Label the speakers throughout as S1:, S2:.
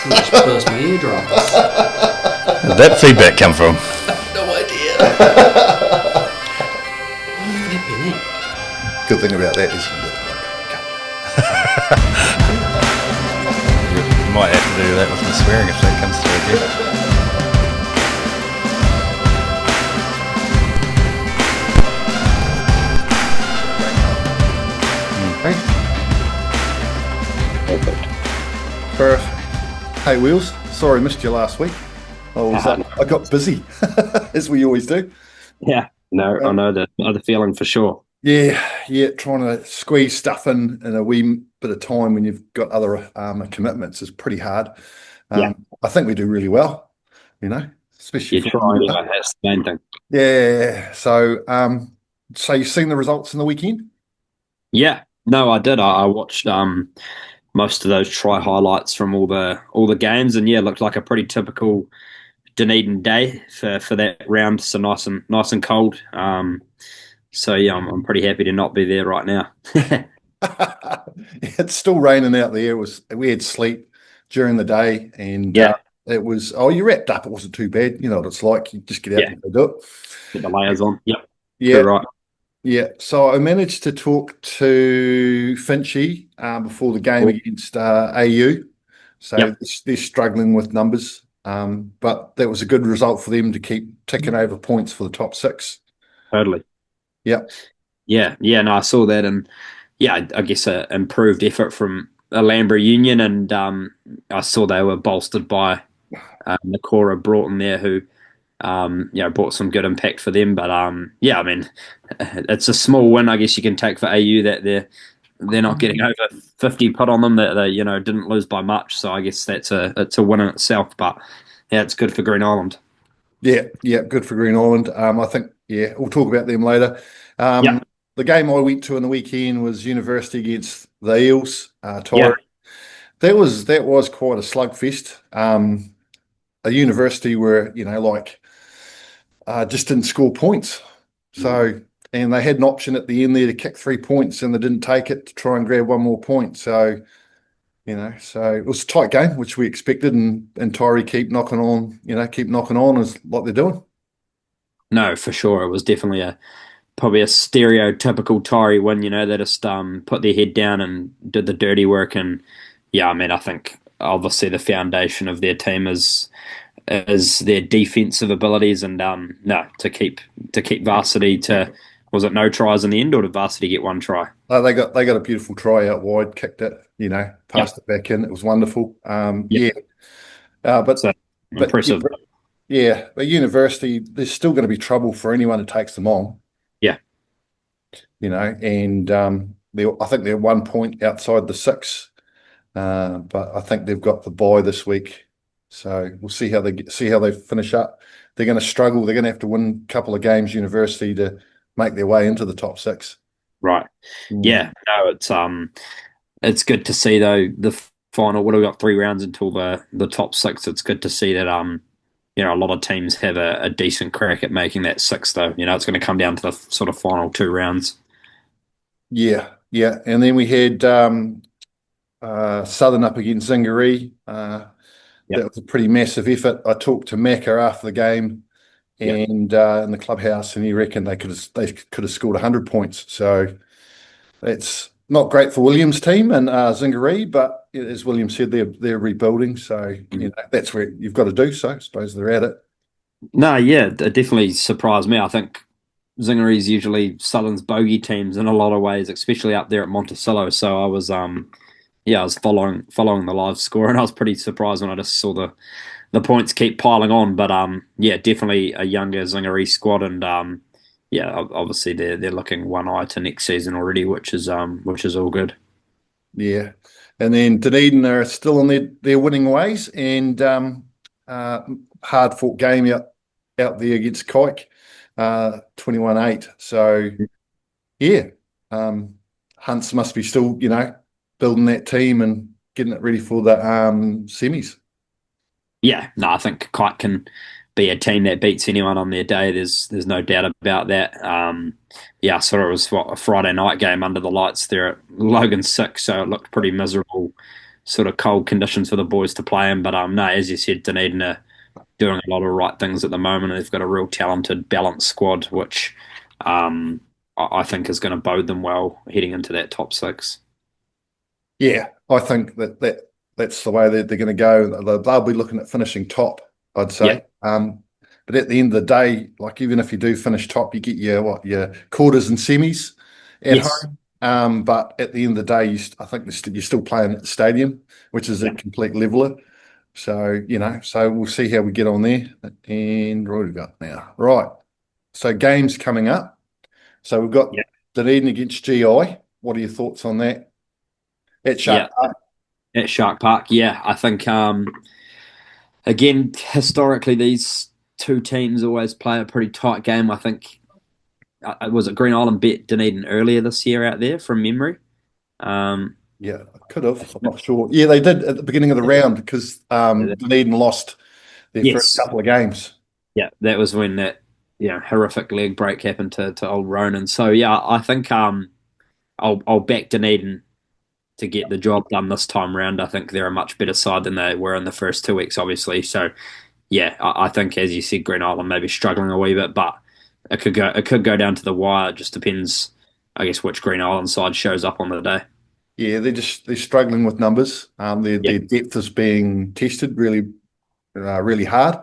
S1: I just burst my eardrums.
S2: Where'd that feedback come from?
S1: No idea. Flipping it.
S3: Good thing about that is you can
S2: You might have to do that with my swearing if that comes through again.
S3: Perfect. Hey Wheels, sorry I missed you last week. I got busy, as we always do.
S4: Yeah, no, I know the feeling for sure.
S3: Yeah, trying to squeeze stuff in a wee bit of time when you've got other commitments is pretty hard. I think we do really well, especially
S4: You try anyway, that's the main thing.
S3: Yeah, so you've seen the results in the weekend?
S4: Yeah, no, I did. I watched most of those try highlights from all the games, and yeah, it looked like a pretty typical Dunedin day for that round. So nice and cold. So yeah, I'm pretty happy to not be there right now.
S3: It's still raining out there. We had sleet during the day, and it was. Oh, you wrapped up. It wasn't too bad. You know what it's like. You just get out and do it.
S4: Get the layers on. Yep.
S3: Yeah.
S4: You're right.
S3: Yeah, so I managed to talk to Finchy before the game against AU. So they're struggling with numbers, but that was a good result for them to keep ticking over points for the top six.
S4: Totally.
S3: Yep.
S4: Yeah. No, I saw that, and yeah, I guess an improved effort from Alhambra Union, and I saw they were bolstered by Nakora Broughton there, who brought some good impact for them. But I mean, it's a small win, I guess you can take for AU that they're not getting over 50 put on them. That they didn't lose by much. So I guess it's a win in itself. But yeah, it's good for Green Island.
S3: Yeah, good for Green Island. I think we'll talk about them later. The game I went to on the weekend was University against the Eels. That was quite a slugfest. A University where just didn't score points. So, and they had an option at the end there to kick 3 points, and they didn't take it to try and grab one more point. So, so it was a tight game, which we expected, and Tyree keep knocking on is what they're doing.
S4: No, for sure. It was definitely probably a stereotypical Tyree win. They just put their head down and did the dirty work. And yeah, I mean, I think obviously the foundation of their team is their defensive abilities, and to keep Varsity to, was it no tries in the end, or did Varsity get one try?
S3: They got a beautiful try out wide, kicked it, passed it back in. It was wonderful. But
S4: impressive.
S3: But University, there's still going to be trouble for anyone who takes them on.
S4: Yeah.
S3: And I think they're 1 point outside the six, but I think they've got the bye this week. So we'll see how they finish up. They're going to struggle. They're going to have to win a couple of games, University, to make their way into the top six.
S4: Right. Yeah. No, it's good to see though the final. What have we got? 3 rounds until the top six. It's good to see that a lot of teams have a decent crack at making that six though. It's going to come down to the sort of final 2 rounds. Yeah.
S3: And then we had Southern up against Zingaree. That was a pretty massive effort. I talked to Macca after the game, and in the clubhouse, and he reckoned they could have scored 100 points. So it's not great for Williams' team and Zingaree, but as William said, they're rebuilding. So that's where you've got to do. So I suppose they're at it.
S4: No, yeah, it definitely surprised me. I think Zingaree's usually Southern's bogey teams in a lot of ways, especially up there at Monticello. So I was I was following the live score, and I was pretty surprised when I just saw the points keep piling on. But definitely a younger Zingaree squad, and obviously they're looking one eye to next season already, which is all good. Yeah,
S3: and then Dunedin are still on their winning ways, and hard fought game out there against Kike, 21-8. So Hunts must be still building that team and getting it ready for the semis.
S4: Yeah, no, I think Kite can be a team that beats anyone on their day. There's no doubt about that. I saw it was a Friday night game under the lights there at Logan 6, so it looked pretty miserable sort of cold conditions for the boys to play in. But no, as you said, Dunedin are doing a lot of right things at the moment. They've got a real talented, balanced squad, which I think is going to bode them well heading into that top six.
S3: Yeah, I think that's the way they're going to go. They'll be looking at finishing top, I'd
S4: Yeah.
S3: say. But at the end of the day, like even if you do finish top, you get your quarters and semis at
S4: Yes.
S3: home. But at the end of the day, I think you're still playing at the stadium, which is a
S4: Yeah.
S3: complete leveler. So so we'll see how we get on there. And what have we got now? Right. So games coming up. So we've got
S4: Yeah.
S3: Dunedin against GI. What are your thoughts on that? At
S4: Yeah.
S3: Shark Park.
S4: At Shark Park. Yeah. I think, again, historically, these two teams always play a pretty tight game. I think, was it Green Island bet Dunedin earlier this year out there from memory? Um,
S3: Yeah, I could have. I'm not sure. Yeah, they did at the beginning of the round because Dunedin lost their first
S4: yes.
S3: couple of games.
S4: Yeah. That was when that, horrific leg break happened to old Ronan. So, yeah, I think I'll back Dunedin to get the job done this time round. I think they're a much better side than they were in the first 2 weeks, obviously. So, yeah, I think as you said, Green Island maybe struggling a wee bit, but it could go down to the wire. It just depends, I guess, which Green Island side shows up on the day.
S3: Yeah, they're struggling with numbers.
S4: Yeah,
S3: Their depth is being tested really, really hard.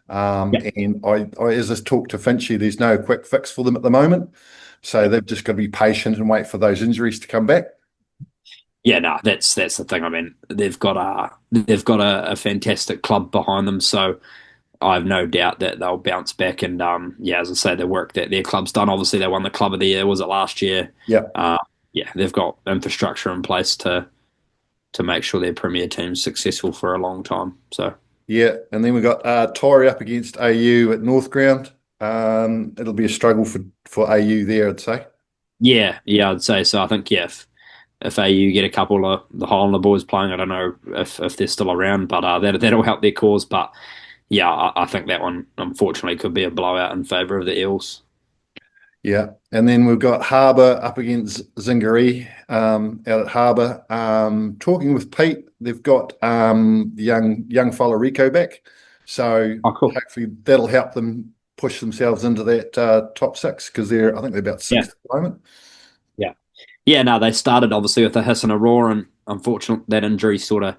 S4: yeah,
S3: And as I talked to Finchy, there's no quick fix for them at the moment. So they've just got to be patient and wait for those injuries to come back.
S4: yeah. No, that's the thing. I mean, they've got a fantastic club behind them, so I have no doubt that they'll bounce back. And yeah, as I say, the work that their club's done. Obviously, they won the Club of the Year. Was it last year?
S3: Yeah.
S4: Yeah, they've got infrastructure in place to make sure their premier team's successful for a long time. So
S3: Yeah, and then we got Torrey up against AU at North Ground. It'll be a struggle for AU there, I'd say.
S4: yeah, I'd say so. I think if AU get a couple of the Highlander boys playing, I don't know if they're still around, but that'll help their cause. But yeah, I think that one unfortunately could be a blowout in favour of the Eels.
S3: Yeah, and then we've got Harbour up against Zingaree out at Harbour. Talking with Pete, they've got the young fella Rico back, so
S4: Oh, cool.
S3: hopefully that'll help them push themselves into that top six because I think they're about
S4: Yeah,
S3: sixth at the moment.
S4: yeah, yeah. No, they started obviously with a hiss and a roar, and unfortunately that injury sort of,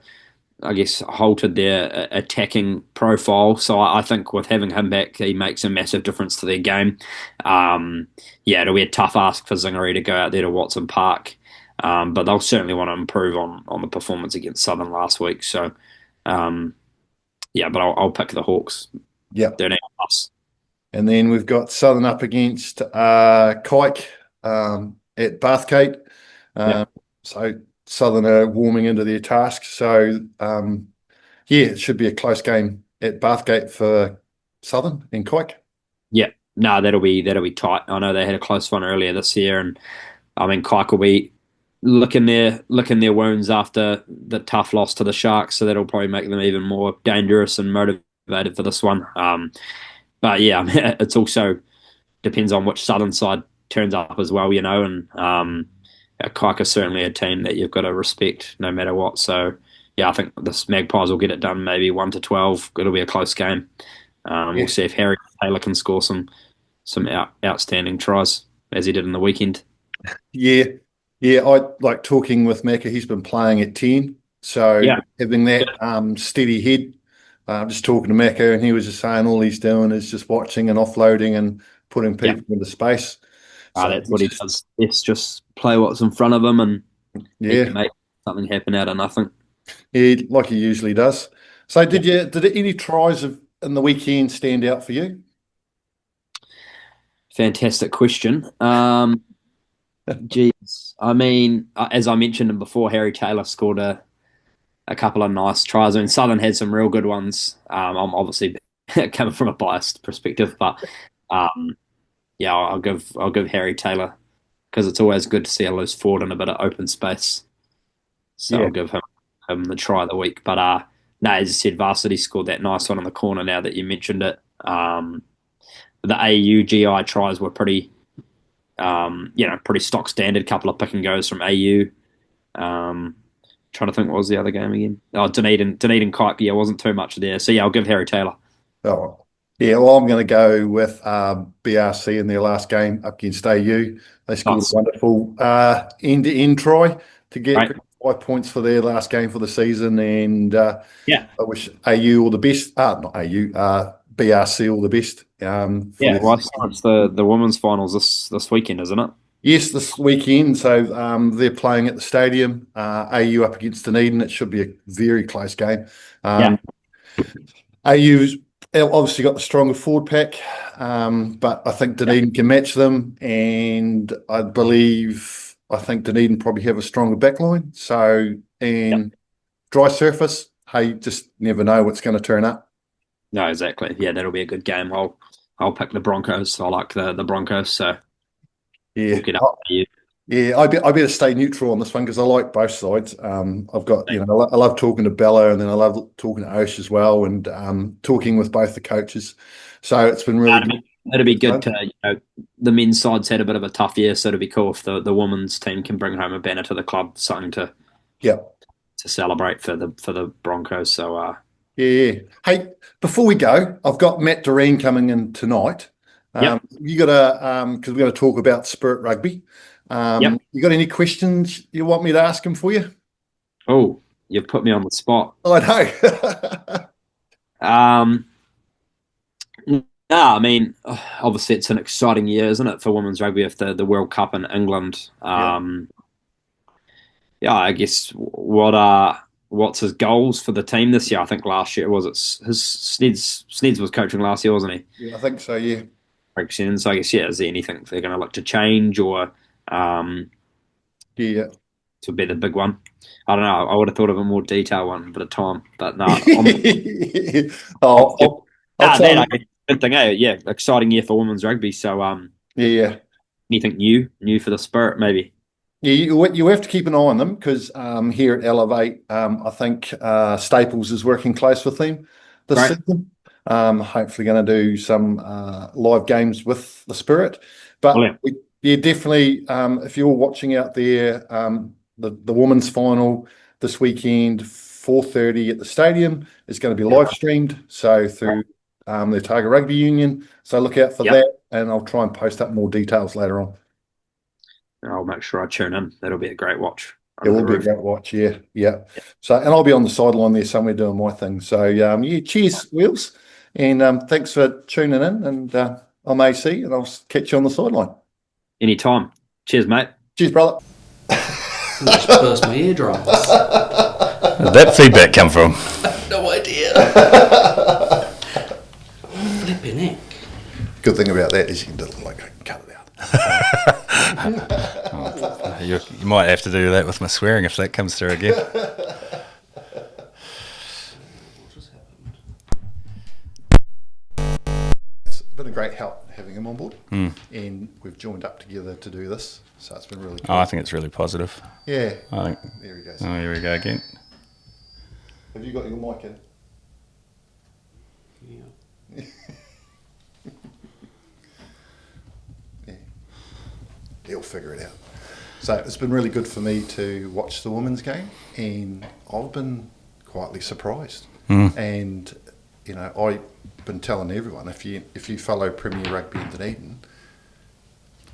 S4: I guess, halted their attacking profile. So I think with having him back, he makes a massive difference to their game. Yeah, it'll be a tough ask for Zingaree to go out there to Watson Park, but they'll certainly want to improve on the performance against Southern last week. So um, yeah, but I'll pick the Hawks.
S3: Yeah,
S4: They're an plus.
S3: and then we've got Southern up against Kike at Bathgate.
S4: Yeah,
S3: So Southern are warming into their task. So yeah, it should be a close game at Bathgate for Southern and Kike.
S4: yeah. No, that'll be tight. I know they had a close one earlier this year, and I mean, Kike will be licking their wounds after the tough loss to the Sharks, so that'll probably make them even more dangerous and motivated for this one. But yeah, it's also depends on which Southern side turns up as well, and Kike is certainly a team that you've got to respect no matter what. So yeah, I think the Magpies will get it done maybe 1-12. It'll be a close game.
S3: Yeah.
S4: We'll see if Harry Taylor can score some outstanding tries as he did in the weekend.
S3: Yeah, yeah. I like talking with Macca. He's been playing at 10, so
S4: Yeah,
S3: having that steady head. Just talking to Macca, and he was just saying all he's doing is just watching and offloading and putting
S4: yeah.
S3: people into space. So
S4: That's what he does. It's just play what's in front of him, and he
S3: yeah,
S4: can make something happen out of nothing.
S3: yeah, like he usually does. So
S4: Yeah.
S3: did any tries in the weekend stand out for you?
S4: Fantastic question. Geez, I mean, as I mentioned before, Harry Taylor scored a couple of nice tries. I mean, Southern had some real good ones. I'm obviously coming from a biased perspective, but yeah, I'll give Harry Taylor because it's always good to see a loose forward in a bit of open space. So
S3: Yeah,
S4: I'll give him the try of the week. But no, as I said, Varsity scored that nice one in the corner. Now that you mentioned it, the AU GI tries were pretty, pretty stock standard. Couple of pick and goes from AU. Trying to think what was the other game again. Oh, Dunedin Kite. Yeah, wasn't too much there. So yeah, I'll give Harry Taylor.
S3: Oh, yeah. Well, I'm going to go with BRC in their last game up against AU. They scored
S4: Nice.
S3: a wonderful end-to-end try to get
S4: Right.
S3: 5 points for their last game for the season, and
S4: Yeah.
S3: I wish AU all the best. Not AU, BRC all the best.
S4: Yeah, well, I saw it's the women's finals this weekend, isn't it?
S3: Yes, this weekend. So they're playing at the stadium. AU up against Dunedin. It should be a very close game. AU's obviously got the stronger forward pack, but I think Dunedin can match them, and I think Dunedin probably have a stronger backline. So, and dry surface, hey, just never know what's going to turn up.
S4: No, exactly. Yeah, that'll be a good game. I'll pick the Broncos. I like the Broncos, so
S3: Yeah,
S4: we'll get up to you.
S3: yeah. I better stay neutral on this one because I like both sides. I've got I love talking to Bella, and then I love talking to Osh as well, and talking with both the coaches. So it's been really good.
S4: It'd be good to, the men's side's had a bit of a tough year, so it'd be cool if the women's team can bring home a banner to the club, something to celebrate for the Broncos. So
S3: yeah. Hey, before we go, I've got Matt Direen coming in tonight. You got to because we're going to talk about Spirit Rugby. You got any questions you want me to ask him for you?
S4: Oh, you've put me on the spot.
S3: I know.
S4: No, I mean, obviously it's an exciting year, isn't it, for women's rugby with the World Cup in England? I guess what's his goals for the team this year? I think last year Sneds was coaching last year, wasn't he?
S3: Yeah, I think so. Yeah.
S4: So I guess is there anything they're going to look to change or to be the big one? I don't know. I would have thought of a more detailed one for the time, but no. Good thing, yeah, exciting year for women's rugby. So, anything new for the Spirit, maybe?
S3: Yeah, you have to keep an eye on them because here at Elevate, I think Staples is working close with them this season. Hopefully going to do some live games with the Spirit. But definitely, if you're watching out there, the women's final this weekend, 4:30 at the stadium, is going to be live streamed. So through the Otago Rugby Union. So look out for that, and I'll try and post up more details later on.
S4: I'll make sure I tune in. That'll be a great watch.
S3: It will be a great watch, yeah. So, and I'll be on the sideline there somewhere doing my thing. So, cheers, Wheels, and thanks for tuning in. And I may see you, and I'll catch you on the sideline.
S4: Anytime. Cheers, mate.
S3: Cheers, brother.
S1: Just burst my eardrums.
S2: Where'd that feedback come from?
S1: No idea. Flipping heck.
S3: Good thing about that is you can cut it out.
S2: You might have to do that with my swearing if that comes through again.
S3: It's been a great help having him on board, and we've joined up together to do this, so it's been really cool.
S2: I think it's really positive.
S3: Yeah.
S2: I think.
S3: There he goes.
S2: Oh, here we go again.
S3: Have you got your mic in?
S1: Yeah.
S3: He'll figure it out. So it's been really good for me to watch the women's game, and I've been quietly surprised. And I've been telling everyone, if you follow Premier Rugby in Dunedin,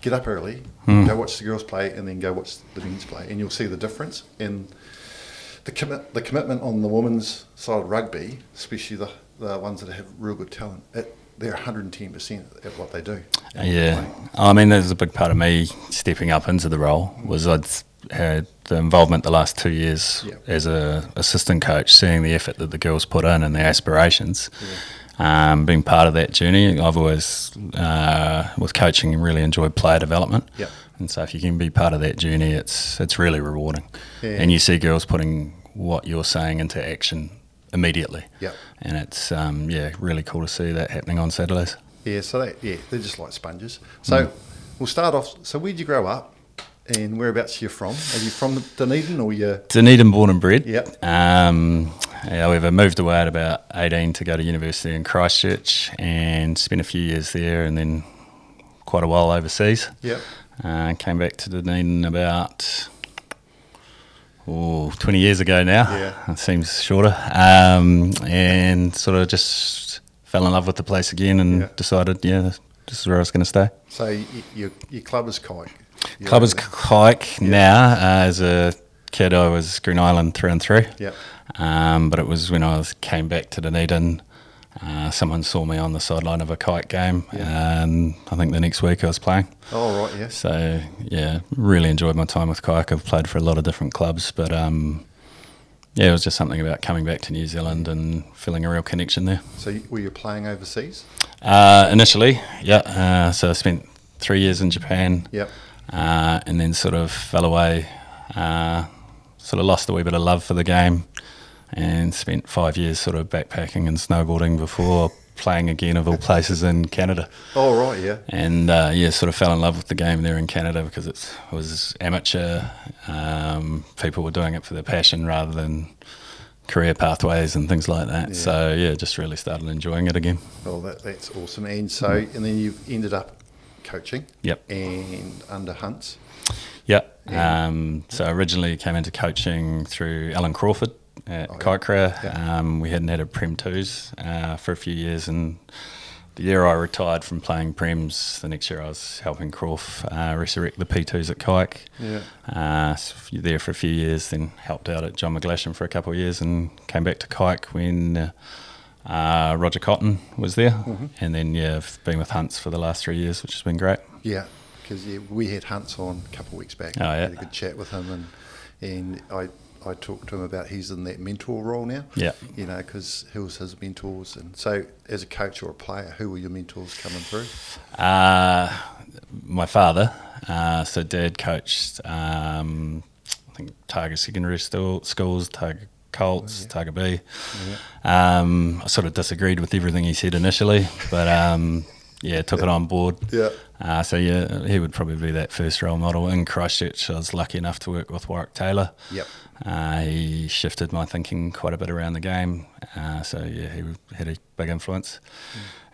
S3: get up early, go watch the girls play, and then go watch the men's play, and you'll see the difference in the commitment on the women's side of rugby, especially the ones that have real good talent. They're 110% at what they do.
S2: Yeah. I mean, there's a big part of me stepping up into the role was I'd had the involvement the last 2 years as a assistant coach, seeing the effort that the girls put in and their aspirations. Being part of that journey, I've always, with coaching, really enjoyed player development. And so if you can be part of that journey, it's really rewarding. And you see girls putting what you're saying into action immediately. And it's really cool to see that happening on Saturdays.
S3: So they're just like sponges. So we'll start off. So where'd you grow up, and whereabouts you're from? Are you from Dunedin or you?
S2: Dunedin, born and bred.
S3: Yep.
S2: We've moved away at about 18 to go to university in Christchurch and spent a few years there, and then quite a while overseas.
S3: Yep.
S2: Came back to Dunedin about 20 years ago now.
S3: Yeah.
S2: It seems shorter. And sort of just fell in love with the place again and decided, this is where I was going to stay.
S3: So your club is Kike?
S2: Club is Kike now. As a kid, I was Green Island through and through.
S3: Yeah.
S2: But it was when I came back to Dunedin, someone saw me on the sideline of a Kike game, and I think the next week I was playing.
S3: Oh, right, yeah.
S2: So, really enjoyed my time with Kike. I've played for a lot of different clubs, but it was just something about coming back to New Zealand and feeling a real connection there.
S3: So were you playing overseas?
S2: Initially, so I spent 3 years in Japan.
S3: Yep.
S2: And then sort of fell away, sort of lost a wee bit of love for the game, and spent 5 years sort of backpacking and snowboarding before playing again, of all places, in Canada.
S3: Oh, right, yeah.
S2: And sort of fell in love with the game there in Canada because it was amateur. People were doing it for their passion rather than career pathways and things like that.
S3: Yeah.
S2: So just really started enjoying it again.
S3: Oh, that's awesome. And so, and then you've ended up coaching.
S2: Yep.
S3: And under Hunts.
S2: Yep. So originally came into coaching through Alan Crawford at Kaikra.
S3: Yeah.
S2: We hadn't had a Prem 2s for a few years, and the year I retired from playing Prems, the next year I was helping Crawf resurrect the P2s at Kike.
S3: Yeah.
S2: So there for a few years, then helped out at John McGlashan for a couple of years, and came back to Kike when Roger Cotton was there.
S3: Mm-hmm.
S2: And then I've been with Hunts for the last 3 years, which has been great.
S3: Yeah, because we had Hunts on a couple of weeks back.
S2: Oh, yeah.
S3: Had a good chat with him, and I talked to him about he's in that mentor role now.
S2: Yeah.
S3: You know, because who was his mentors? And so as a coach or a player, who were your mentors coming through?
S2: My father. So Dad coached, I think, Otago Secondary Schools, Otago Colts, Otago B. Yeah. I sort of disagreed with everything he said initially, but took it on board.
S3: Yeah.
S2: He would probably be that first role model. In Christchurch, I was lucky enough to work with Warwick Taylor.
S3: Yep.
S2: He shifted my thinking quite a bit around the game. He had a big influence.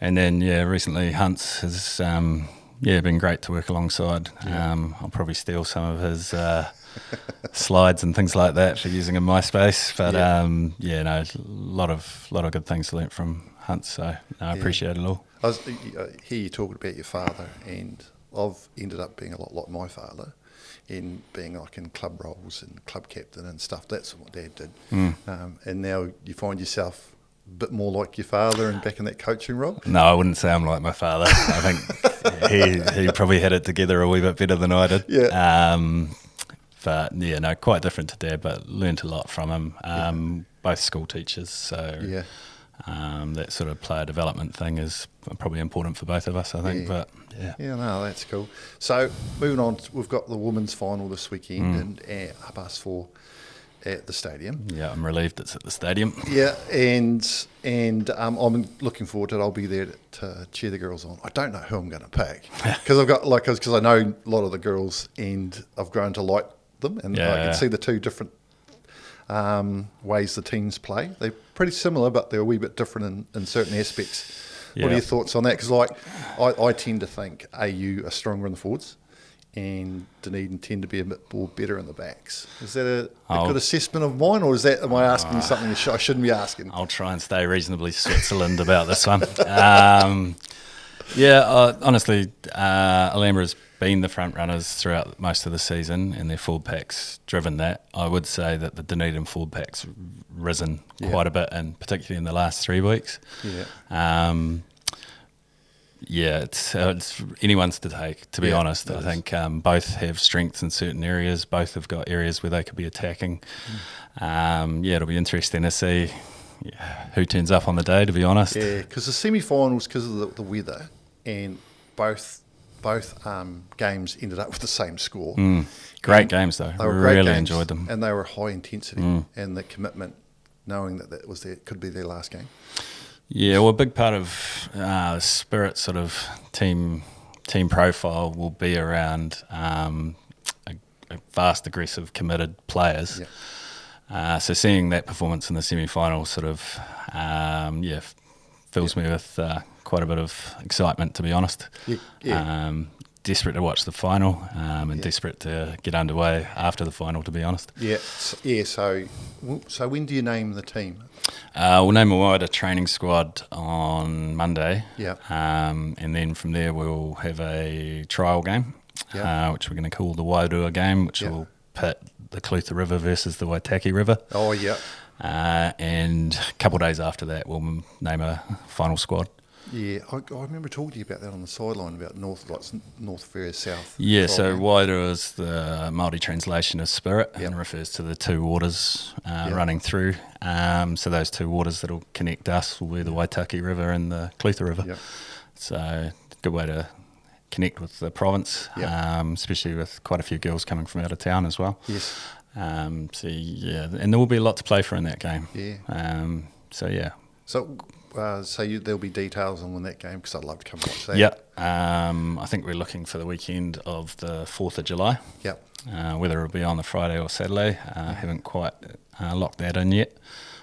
S2: And then, recently Hunts has been great to work alongside. I'll probably steal some of his slides and things like that for using in MySpace. But a lot of good things to learn from Hunts. So I appreciate it all.
S3: I hear you talking about your father, and I've ended up being a lot like my father, in being like in club roles and club captain and stuff. That's what Dad did. And now you find yourself a bit more like your father and back in that coaching role.
S2: No, I wouldn't say I'm like my father. I think he probably had it together a wee bit better than I did.
S3: Yeah.
S2: But quite different to Dad, but learnt a lot from him. Both school teachers, so that sort of player development thing is probably important for both of us, I think. But that's cool. So moving on, we've got the women's final this weekend and Bus 4 at the stadium. Yeah, I'm relieved it's at the stadium.
S3: Yeah, and I'm looking forward to it. I'll be there to cheer the girls on. I don't know who I'm going to pick because I know a lot of the girls and I've grown to like them, and I can see the two different ways the teams play. They're pretty similar, but they're a wee bit different in certain aspects. Yeah. What are your thoughts on that? Because I tend to think AU are stronger in the forwards, and Dunedin tend to be a bit more better in the backs. Is that a good assessment of mine, or am I asking you something I shouldn't be asking?
S2: I'll try and stay reasonably Switzerland about this one. Honestly, Alhambra's been the front runners throughout most of the season, and their forward pack's driven that. I would say that the Dunedin forward pack's risen quite a bit, and particularly in the last 3 weeks. It's anyone's to take, to be honest. I think both have strengths in certain areas. Both have got areas where they could be attacking. It'll be interesting to see who turns up on the day, to be honest.
S3: Yeah, because the semi-finals, because of the weather, and both games ended up with the same score.
S2: Great games, though.
S3: They were great
S2: really
S3: games,
S2: enjoyed them.
S3: And they were high intensity, and the commitment, knowing that was could be their last game.
S2: Yeah, well, a big part of Spirit sort of team profile will be around a vast, aggressive, committed players. Yeah. So seeing that performance in the semi-final sort of, fills me with quite a bit of excitement, to be honest. desperate to watch the final and desperate to get underway after the final, to be honest.
S3: Yeah. So when do you name the team?
S2: We'll name a wider training squad on Monday.
S3: Yeah.
S2: And then from there we'll have a trial game, which we're going to call the Wairua game, which will pit the Clutha River versus the Waitaki River.
S3: Oh, yeah.
S2: And a couple of days after that, we'll name a final squad.
S3: Yeah, I remember talking to you about that on the sideline, about north versus south.
S2: Yeah, so Wairua is the Māori translation of spirit and refers to the two waters running through. So those two waters that will connect us will be the Waitaki River and the Clutha River.
S3: Yep.
S2: So good way to connect with the province, especially with quite a few girls coming from out of town as well.
S3: Yes.
S2: And there will be a lot to play for in that game.
S3: Yeah. So there'll be details on when that game, because I'd love to come watch that.
S2: Yeah. I think we're looking for the weekend of the 4th of July.
S3: Yep.
S2: Whether it'll be on the Friday or Saturday, haven't quite locked that in yet.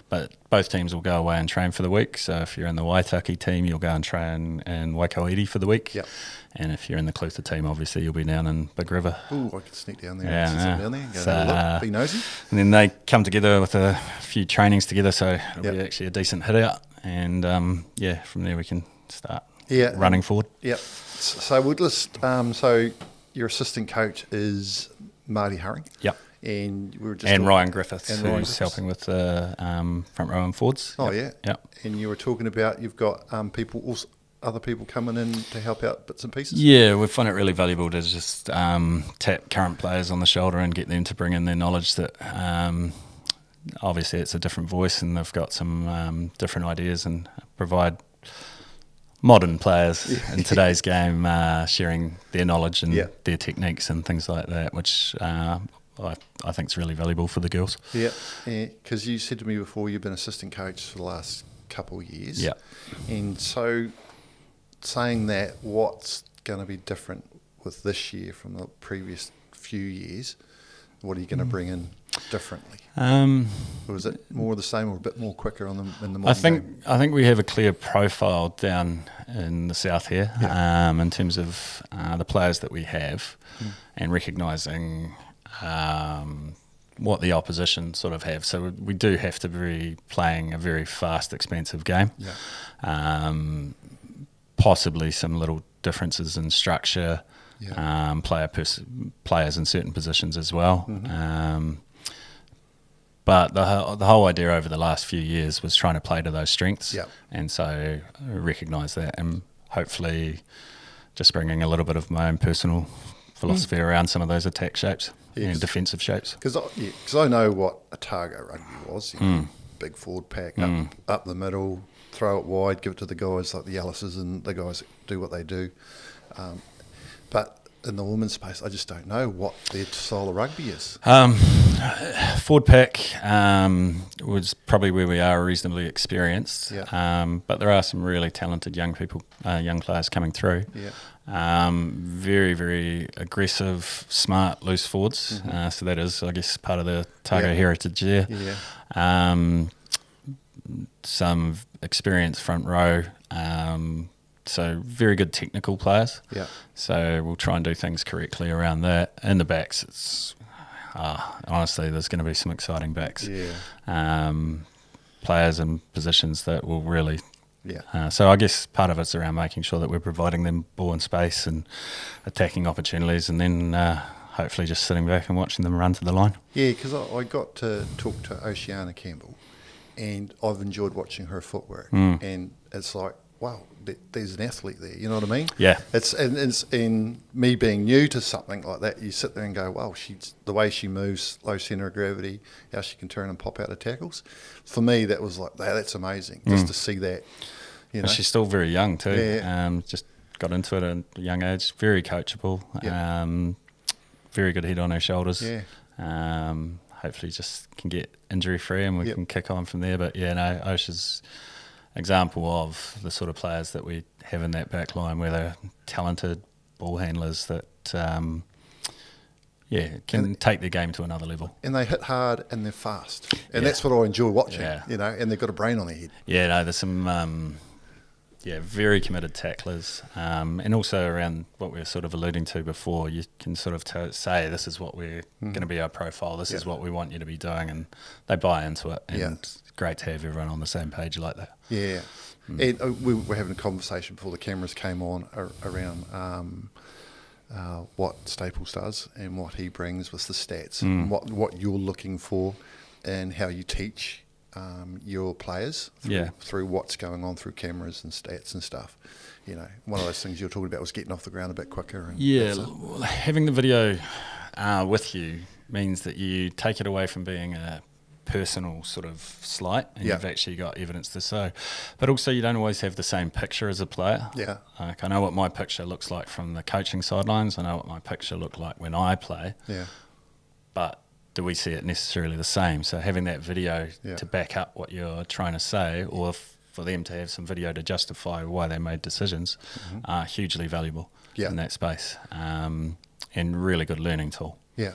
S2: But both teams will go away and train for the week. So if you're in the Waitaki team, you'll go and train in Waikouiri for the week.
S3: Yep. And
S2: if you're in the Clutha team, obviously you'll be down in Big River.
S3: Ooh, I could sneak down there
S2: and
S3: down there and go have a look, be nosy.
S2: And then they come together with a few trainings together, so it'll be actually a decent hit out. And from there we can start running forward.
S3: Yep. So we'll just so your assistant coach is Marty Hurring.
S2: Yep.
S3: And we were just
S2: Ryan Griffiths, who's helping with the front row and forwards.
S3: Oh, yeah.
S2: Yep.
S3: And you were talking about you've got other people coming in to help out bits and pieces?
S2: Yeah, we find it really valuable to just tap current players on the shoulder and get them to bring in their knowledge that obviously it's a different voice and they've got some different ideas, and provide modern players in today's game sharing their knowledge and their techniques and things like that, which I think it's really valuable for the girls.
S3: Yeah, because you said to me before you've been assistant coach for the last couple of years.
S2: Yeah.
S3: And so saying that, what's going to be different with this year from the previous few years? What are you going to bring in differently? Or is it more the same or a bit more quicker in the modern game?
S2: I think we have a clear profile down in the south here in terms of the players that we have and recognising what the opposition sort of have. So we do have to be playing a very fast, expensive game. Yeah. Possibly some little differences in structure, players in certain positions as well. Mm-hmm. But the whole idea over the last few years was trying to play to those strengths. Yep. And so I recognise that, and hopefully just bringing a little bit of my own personal philosophy around some of those attack shapes and defensive shapes.
S3: Because I know what Otago rugby was. Big forward pack, up the middle, throw it wide, give it to the guys like the Ellises and the guys that do what they do. But in the women's space, I just don't know what their style of rugby is.
S2: Forward pack was probably where we are reasonably experienced. Yeah. But there are some really talented young players coming through. Yeah. Very, very aggressive, smart, loose forwards. So that is, I guess, part of the Otago heritage there. Yeah. Some experienced front row. So very good technical players. Yeah. So we'll try and do things correctly around that. In the backs, it's honestly, there's going to be some exciting backs. Yeah. Players in positions that will really. Yeah. So I guess part of it's around making sure that we're providing them ball and space and attacking opportunities, and then hopefully just sitting back and watching them run to the line. Yeah,
S3: because I got to talk to Oceana Campbell, and I've enjoyed watching her footwork, and it's like, wow, there's an athlete there. You know what I mean?
S2: Yeah.
S3: It's in me being new to something like that. You sit there and go, wow, the way she moves, low centre of gravity, how she can turn and pop out of tackles. For me, that was like, that's amazing. Just to see that. You know?
S2: She's still very young too. Yeah. Just got into it at a young age. Very coachable. Yeah. Very good head on her shoulders. Yeah. Hopefully, just can get injury free and we can kick on from there. But Osha's example of the sort of players that we have in that back line, where they're talented ball handlers that can take their game to another level.
S3: And they hit hard and they're fast. And that's what I enjoy watching, and they've got a brain on their head.
S2: Yeah, no, there's some Yeah, very committed tacklers, and also around what we were sort of alluding to before, you can sort of say this is what we're going to be our profile, this is what we want you to be doing, and they buy into it, and it's great to have everyone on the same page like that.
S3: Yeah, and we were having a conversation before the cameras came on around what Staples does and what he brings with the stats, and what you're looking for, and how you teach your players through what's going on through cameras and stats and stuff. You know, one of those things you were talking about was getting off the ground a bit quicker. And
S2: having the video with you means that you take it away from being a personal sort of slight, and you've actually got evidence to show. But also, you don't always have the same picture as a player.
S3: Yeah.
S2: Like, I know what my picture looks like from the coaching sidelines. I know what my picture looked like when I play.
S3: Yeah.
S2: But do we see it necessarily the same? So having that video to back up what you're trying to say, or for them to have some video to justify why they made decisions, are hugely valuable in that space, and really good learning tool.
S3: Yeah.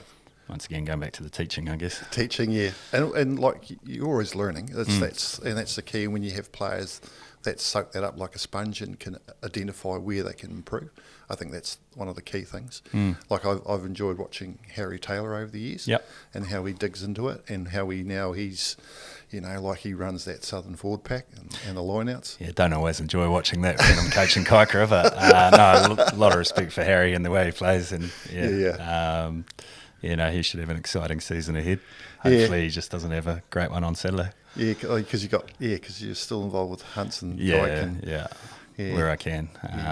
S2: Once again, going back to the teaching, I guess.
S3: Teaching, yeah, and like you're always learning. That's the key when you have players that soak that up like a sponge and can identify where they can improve. I think that's one of the key things. Like I've enjoyed watching Harry Taylor over the years, and how he digs into it, and how he's, you know, like he runs that Southern forward pack and the lineouts.
S2: Yeah, don't always enjoy watching that when I'm coaching Kaikoura, but no, a lot of respect for Harry and the way he plays, and you know, he should have an exciting season ahead. Hopefully he just doesn't have a great one on Saturday.
S3: Yeah, because you're still involved with hunts and
S2: where I can.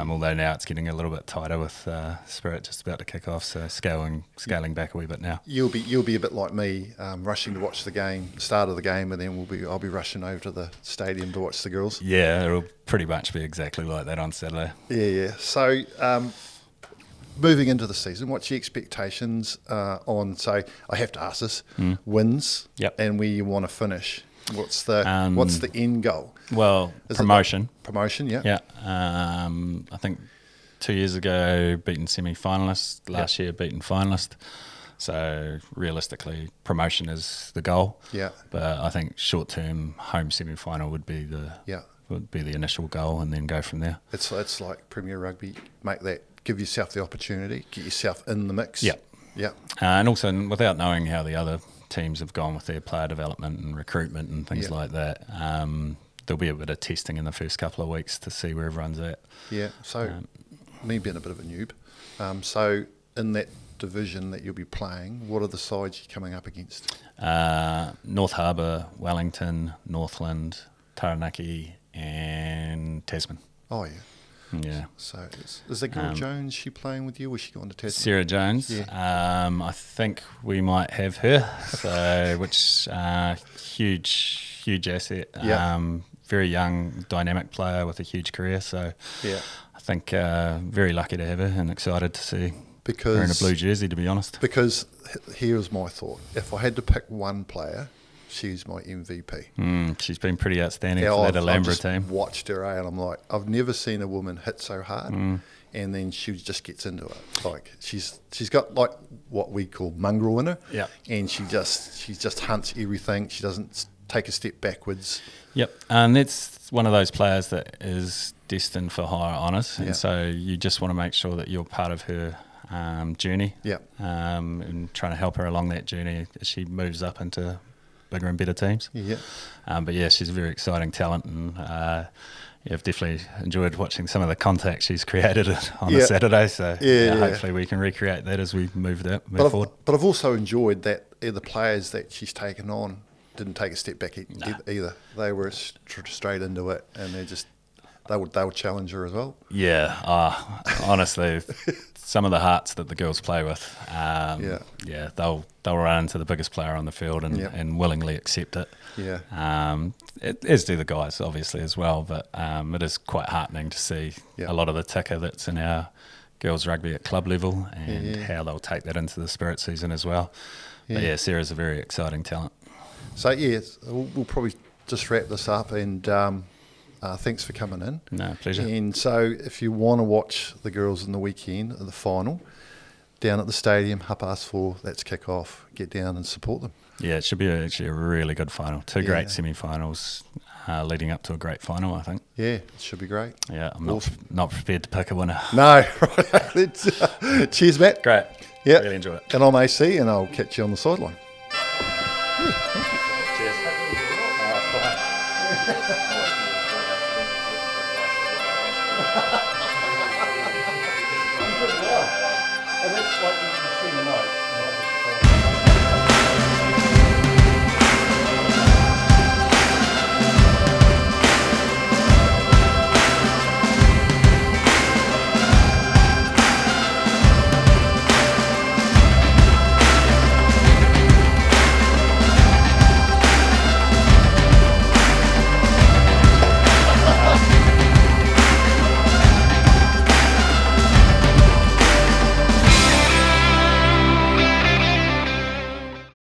S2: Although now it's getting a little bit tighter with Spirit just about to kick off, so scaling back a wee bit now.
S3: You'll be a bit like me, rushing to watch the start of the game, and then I'll be rushing over to the stadium to watch the girls.
S2: Yeah, it'll pretty much be exactly like that on Saturday.
S3: Yeah. So. Moving into the season, what's your expectations on, say, I have to ask this, wins and where you want to finish? What's the end goal?
S2: Well, promotion.
S3: Promotion, yeah.
S2: Yeah. I think 2 years ago, beaten semi-finalist. Last year, beaten finalist. So realistically, promotion is the goal.
S3: Yeah.
S2: But I think short-term home semi-final would be the initial goal, and then go from there.
S3: It's like Premier Rugby, give yourself the opportunity, get yourself in the mix. Yeah.
S2: And also, without knowing how the other teams have gone with their player development and recruitment and things like that, there'll be a bit of testing in the first couple of weeks to see where everyone's at. Yeah,
S3: so me being a bit of a noob, so in that division that you'll be playing, what are the sides you're coming up against?
S2: North Harbour, Wellington, Northland, Taranaki and Tasman.
S3: Oh, yeah.
S2: Yeah.
S3: So is that girl Jones, she playing with you, or is she going to Tasman?
S2: Sarah Jones. Yeah. I think we might have her. So which huge asset.
S3: Yeah.
S2: Very young, dynamic player with a huge career. So I think very lucky to have her, and excited to see her in a blue jersey, to be honest.
S3: Because here's my thought: if I had to pick one player, she's my MVP.
S2: She's been pretty outstanding for that Alhambra team.
S3: I've watched her, and I'm like, I've never seen a woman hit so hard, and then she just gets into it. Like she's got like what we call mongrel in her, and she just hunts everything. She doesn't take a step backwards.
S2: Yep, and that's one of those players that is destined for higher honours, and so you just want to make sure that you're part of her journey. And trying to help her along that journey as she moves up into bigger and better teams. But yeah, she's a very exciting talent, and I've definitely enjoyed watching some of the contacts she's created on a Saturday. So hopefully we can recreate that as we move forward.
S3: But I've also enjoyed that the players that she's taken on didn't take a step back either. They were straight into it, and they would challenge her as well.
S2: Yeah, honestly, some of the hearts that the girls play with, they'll run into the biggest player on the field and willingly accept it. As do the guys, obviously, as well. But it is quite heartening to see a lot of the ticker that's in our girls rugby at club level, and how they'll take that into the Spirit season as well. But Sarah's a very exciting talent.
S3: So we'll probably just wrap this up, and thanks for coming in.
S2: No, pleasure.
S3: And so if you want to watch the girls in the weekend of the final, down at the stadium, 4:30, that's kick off. Get down and support them.
S2: Yeah, it should be actually a really good final. Two great semi-finals. leading up to a great final, I think.
S3: Yeah, it should be great.
S2: Yeah, I'm not prepared to pick a winner.
S3: No, right. Cheers, Matt.
S2: Great.
S3: Yeah,
S2: Really enjoy it.
S3: And I'm AC, and I'll catch you on the sideline. And that's like you can see the notes.